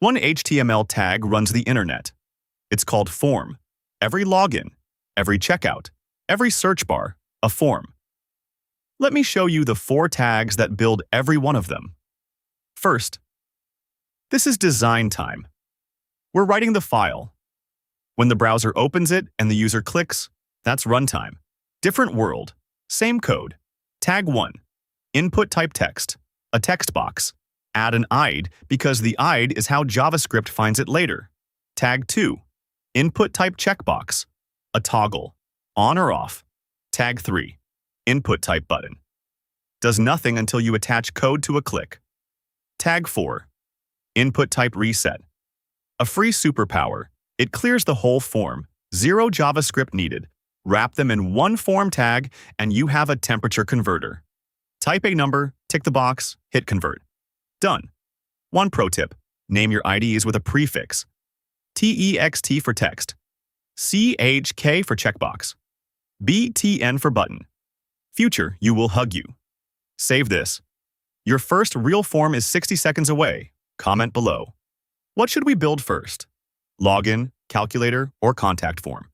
One HTML tag runs the internet. It's called form. Every login, every checkout, every search bar, a form. Let me show you the 4 tags that build every one of them. First, this is design time. We're writing the file. When the browser opens it and the user clicks, that's runtime. Different world, same code. Tag 1, input type text, a text box. Add an id because the id is how JavaScript finds it later. Tag 2, input type checkbox, a toggle, on or off. Tag 3, input type button. Does nothing until you attach code to a click. Tag 4, input type reset. A free superpower. It clears the whole form. 0 JavaScript needed. Wrap them in one form tag and you have a temperature converter. Type a number, tick the box, hit convert. Done. One pro tip. Name your IDs with a prefix. TEXT for text. CHK for checkbox. BTN for button. Future, you will hug you. Save this. Your first real form is 60 seconds away. Comment below. What should we build first? Login, calculator, or contact form?